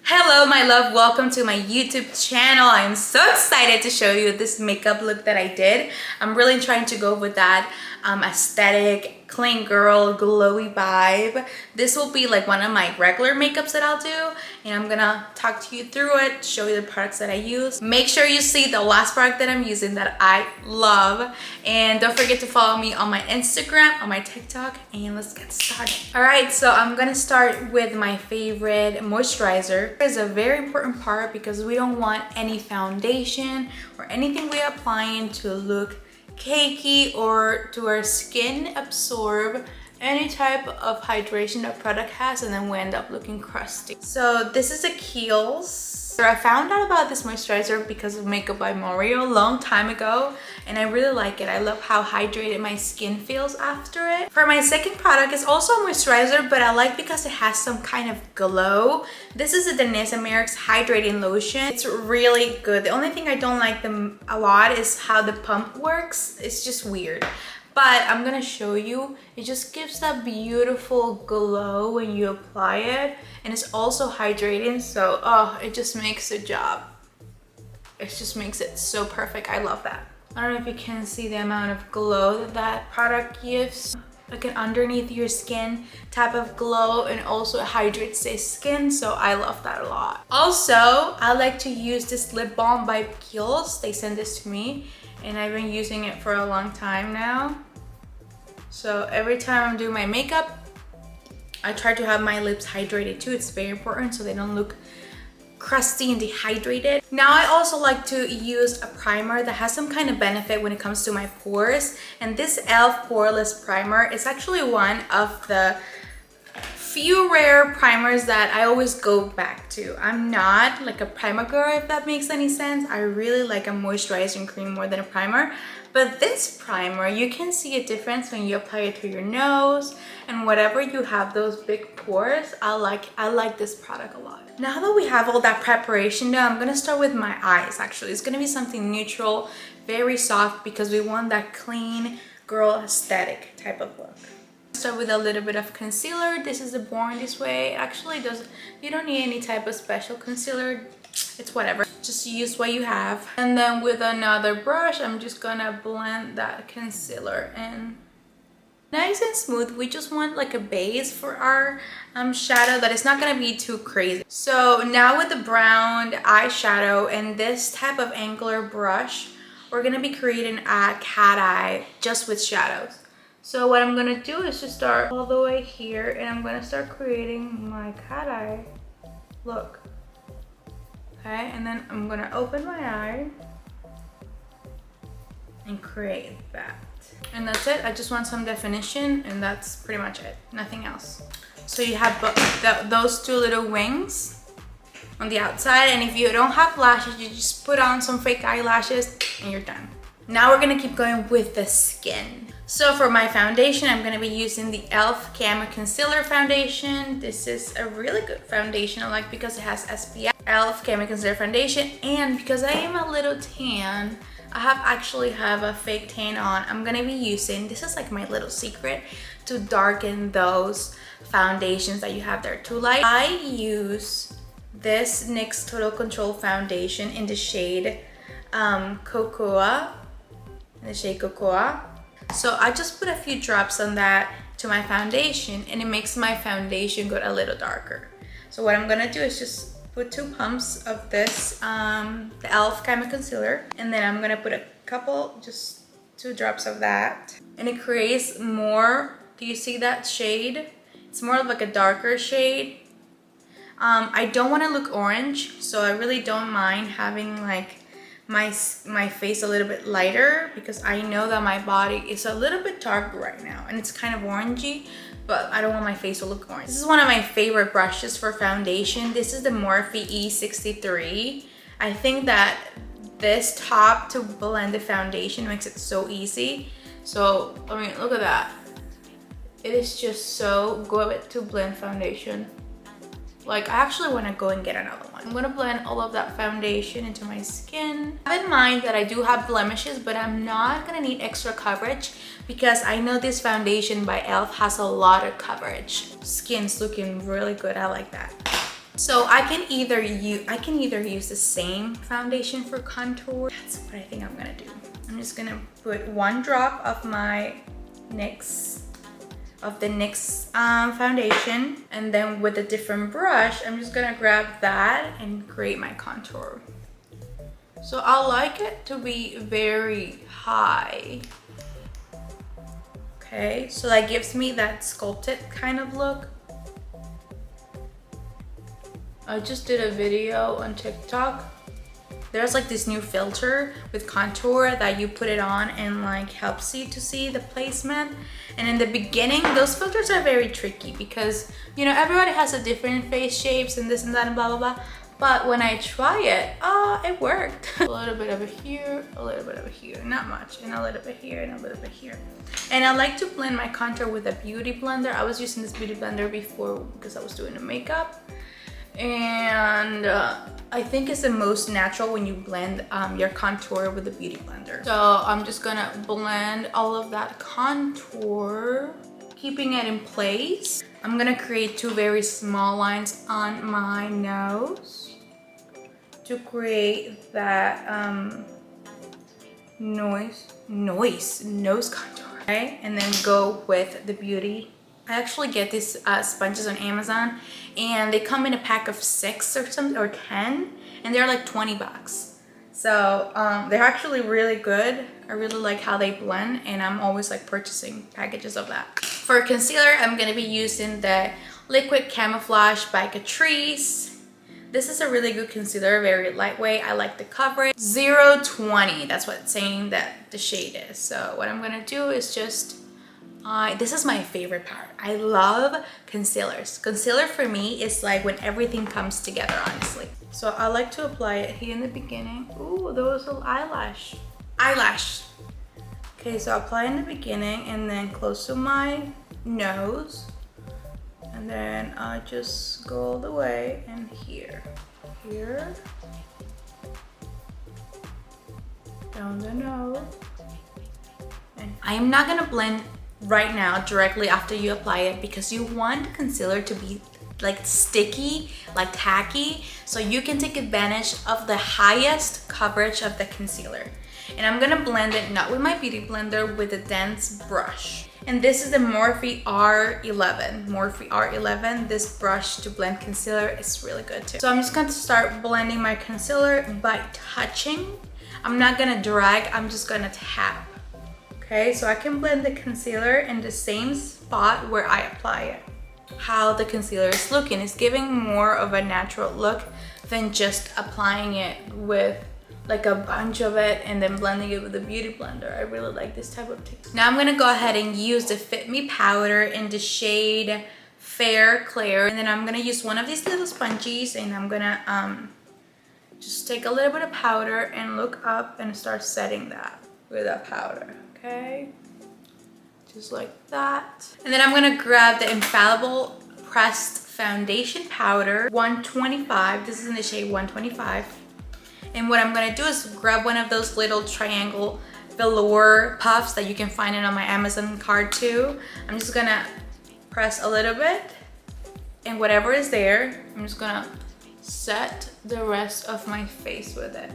Hello my love, welcome to my YouTube channel. I'm so excited to show you this makeup look that I did. I'm really trying to go with that aesthetic, clean girl, glowy vibe. This will be like one of my regular makeups that I'll do, and I'm gonna talk to you through it, show you the products that I use. Make sure you see the last product that I'm using that I love, and don't forget to follow me on my Instagram, on my TikTok, and let's get started. All right, so I'm gonna start with my favorite moisturizer. It's a very important part because we don't want any foundation or anything we're applying to look cakey or to our skin absorb any type of hydration that product has, and then we end up looking crusty. So this is a Kiehl's. I found out about this moisturizer because of Makeup by Mario a long time ago, and I really like it. I love how hydrated my skin feels after it. For my second product, it's also a moisturizer, but I like because it has some kind of glow. This is a Denise Americ's Hydrating Lotion. It's really good. The only thing I don't like them a lot is how the pump works. It's just weird. But I'm gonna show you. It just gives that beautiful glow when you apply it, and it's also hydrating, so it just makes the job. It just makes it so perfect. I love that. I don't know if you can see the amount of glow that that product gives. Like an underneath your skin type of glow, and also it hydrates the skin, so I love that a lot. Also, I like to use this lip balm by Kiehl's. They sent this to me, and I've been using it for a long time now. So every time I'm doing my makeup, I try to have my lips hydrated too. It's very important so they don't look crusty and dehydrated. Now I also like to use a primer that has some kind of benefit when it comes to my pores, and this e.l.f. Poreless Primer is actually one of the few rare primers that I always go back to. I'm not like a primer girl, if that makes any sense. I really like a moisturizing cream more than a primer. But this primer, you can see a difference when you apply it to your nose, and whatever you have those big pores, I like this product a lot. Now that we have all that preparation done, I'm gonna start with my eyes. Actually, it's gonna be something neutral, very soft, because we want that clean girl aesthetic type of look. Start with a little bit of concealer. This is the Born This Way. Actually, you don't need any type of special concealer. It's whatever, just use what you have. And then with another brush, I'm just gonna blend that concealer in. Nice and smooth. We just want like a base for our shadow that is not gonna be too crazy. So now with the brown eyeshadow and this type of angular brush, we're gonna be creating a cat eye just with shadows. So what I'm gonna do is just start all the way here, and I'm gonna start creating my cat eye look. Okay, and then I'm gonna open my eye and create that. And that's it. I just want some definition, and that's pretty much it. Nothing else. So you have those two little wings on the outside, and if you don't have lashes, you just put on some fake eyelashes and you're done. Now we're gonna keep going with the skin. So for my foundation, I'm gonna be using the e.l.f. Camo Concealer Foundation. This is a really good foundation I like because it has SPF. e.l.f. Camo Concealer Foundation, and because I am a little tan, I actually have a fake tan on. I'm gonna be using, this is like my little secret to darken those foundations that you have there too light. I use this NYX Total Control Foundation in the shade Cocoa. So I just put a few drops on that to my foundation, and it makes my foundation go a little darker. So what I'm gonna do is just put 2 pumps of this, the e.l.f. Camo Concealer, and then I'm gonna put a couple, just 2 drops of that. And it creates more, do you see that shade? It's more of like a darker shade. I don't wanna look orange, so I really don't mind having like my face a little bit lighter, because I know that my body is a little bit dark right now and it's kind of orangey, but I don't want my face to look orange. This is one of my favorite brushes for foundation. This is the Morphe E63. I think that this top to blend the foundation makes it so easy. So I mean, look at that. It is just so good to blend foundation. Like, I actually want to go and get another one. I'm going to blend all of that foundation into my skin. Have in mind that I do have blemishes, but I'm not going to need extra coverage because I know this foundation by e.l.f. has a lot of coverage. Skin's looking really good. I like that. So I can either use the same foundation for contour. That's what I think I'm gonna do. I'm just gonna put 1 drop of my the NYX foundation, and then with a different brush, I'm just gonna grab that and create my contour. So I like it to be very high. Okay, so that gives me that sculpted kind of look. I just did a video on TikTok. There's like this new filter with contour that you put it on and like helps you to see the placement. And in the beginning, those filters are very tricky because, you know, everybody has a different face shapes and this and that and blah, blah, blah. But when I try it, it worked. A little bit over here, a little bit over here, not much, and a little bit here and a little bit here. And I like to blend my contour with a beauty blender. I was using this beauty blender before because I was doing the makeup. And I think it's the most natural when you blend your contour with a beauty blender. So I'm just gonna blend all of that contour, keeping it in place. I'm gonna create 2 very small lines on my nose to create that nose contour. Okay, and then go with the beauty. I actually get these sponges on Amazon, and they come in a pack of 6 or something, or 10, and they're like 20 bucks. So they're actually really good. I really like how they blend, and I'm always like purchasing packages of that. For concealer, I'm gonna be using the Liquid Camouflage by Catrice. This is a really good concealer, very lightweight. I like the coverage. 020, that's what it's saying that the shade is. So what I'm gonna do is just, this is my favorite part. I love concealers. Concealer for me is like when everything comes together, honestly. So I like to apply it here in the beginning. Ooh, there was an eyelash. Okay, so apply in the beginning and then close to my nose. And then I just go all the way and here, down the nose. And I'm not gonna blend right now directly after you apply it because you want concealer to be like sticky, like tacky, so you can take advantage of the highest coverage of the concealer. And I'm gonna blend it not with my beauty blender, with a dense brush. And this is the Morphe R11. This brush to blend concealer is really good too. So I'm just going to start blending my concealer by touching. I'm not gonna drag, I'm just gonna tap. Okay, so I can blend the concealer in the same spot where I apply it. How the concealer is looking is giving more of a natural look than just applying it with like a bunch of it and then blending it with a beauty blender. I really like this type of technique. Now I'm gonna go ahead and use the Fit Me powder in the shade Fair Clair, and then I'm gonna use one of these little sponges, and I'm gonna just take a little bit of powder and look up and start setting that with that powder. Okay, just like that. And then I'm gonna grab the Infallible Pressed Foundation Powder 125. This is in the shade 125. And what I'm gonna do is grab one of those little triangle velour puffs that you can find it on my Amazon card too. I'm just gonna press a little bit, and whatever is there, I'm just gonna set the rest of my face with it.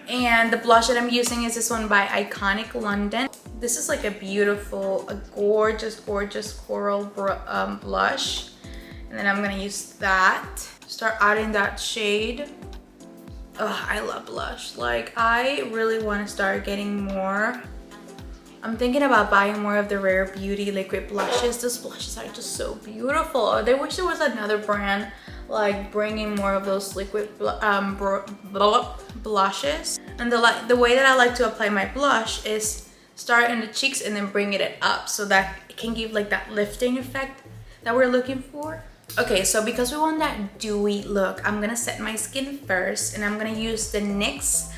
And the blush that I'm using is this one by Iconic London. This is like a beautiful, a gorgeous coral blush. And then I'm gonna use that. Start out in that shade. Oh, I love blush. Like, I really want to start getting more. I'm thinking about buying more of the Rare Beauty liquid blushes. Those blushes are just so beautiful. I wish there was another brand like bringing more of those liquid blushes. And the way that I like to apply my blush is start in the cheeks and then bring it up so that it can give like that lifting effect that we're looking for. Okay, so because we want that dewy look, I'm gonna set my skin first, and I'm gonna use the NYX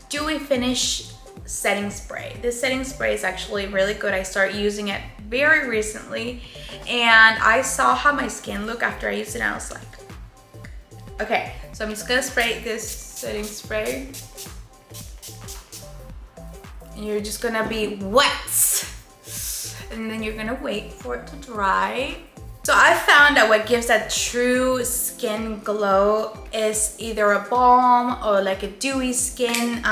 Dewy Finish setting spray. This setting spray is actually really good. I started using it very recently, and I saw how my skin looked after I used it, and I was like, okay, so I'm just gonna spray this setting spray. And you're just gonna be wet, and then you're gonna wait for it to dry. So I found that what gives that true skin glow is either a balm or like a dewy skin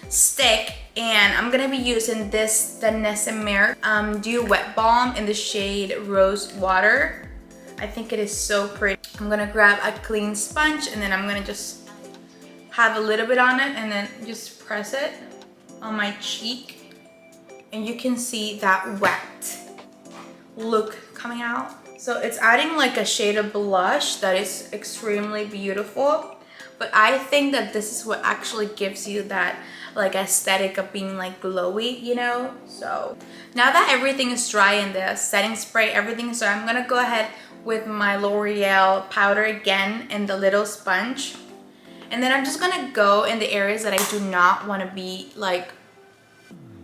stick. And I'm gonna be using this the Nessemer Dew Wet Balm in the shade Rose Water. I think it is so pretty. I'm gonna grab a clean sponge and then I'm gonna just have a little bit on it and then just press it on my cheek. And you can see that wet look coming out. So it's adding like a shade of blush that is extremely beautiful. But I think that this is what actually gives you that like aesthetic of being like glowy, you know? So now that everything is dry in the setting spray, everything is dry, I'm gonna go ahead with my L'Oreal powder again in the little sponge. And then I'm just gonna go in the areas that I do not wanna be like,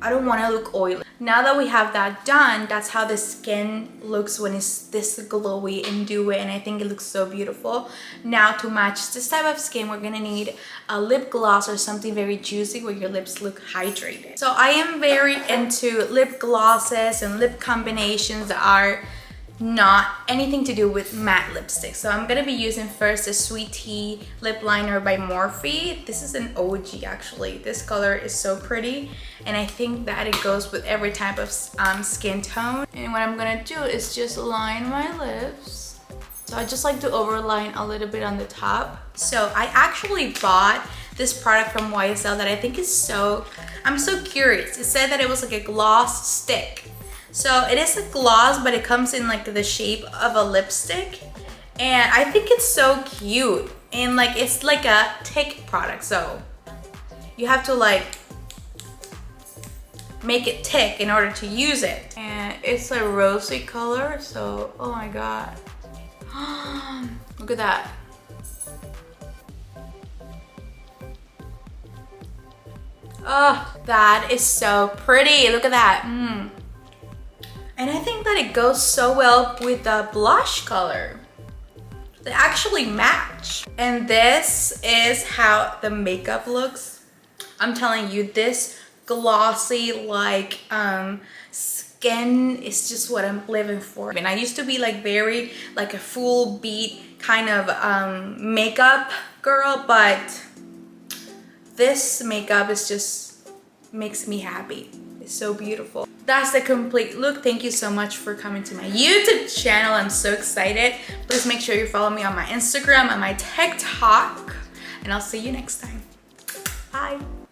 I don't wanna look oily. Now that we have that done, that's how the skin looks when it's this glowy and dewy, and I think it looks so beautiful. Now to match this type of skin, we're gonna need a lip gloss or something very juicy where your lips look hydrated. So I am very into lip glosses and lip combinations that are not anything to do with matte lipstick. So I'm gonna be using first the Sweet Tea lip liner by Morphe. This is an OG actually. This color is so pretty and I think that it goes with every type of skin tone. And what I'm gonna do is just line my lips. So I just like to overline a little bit on the top. So I actually bought this product from YSL that I think is I'm so curious. It said that it was like a gloss stick. So it is a gloss, but it comes in like the shape of a lipstick. And I think it's so cute. And like, it's like a tick product. So you have to like make it tick in order to use it. And it's a rosy color. So, oh my God. Look at that. Oh, that is so pretty. Look at that. And I think that it goes so well with the blush color. They actually match. And this is how the makeup looks. I'm telling you, this glossy like skin is just what I'm living for. And I used to be like very like a full beat kind of makeup girl, but this makeup is just makes me happy. It's so beautiful. That's the complete look. Thank you so much for coming to my YouTube channel. I'm so excited. Please make sure you follow me on my Instagram and my TikTok. And I'll see you next time. Bye.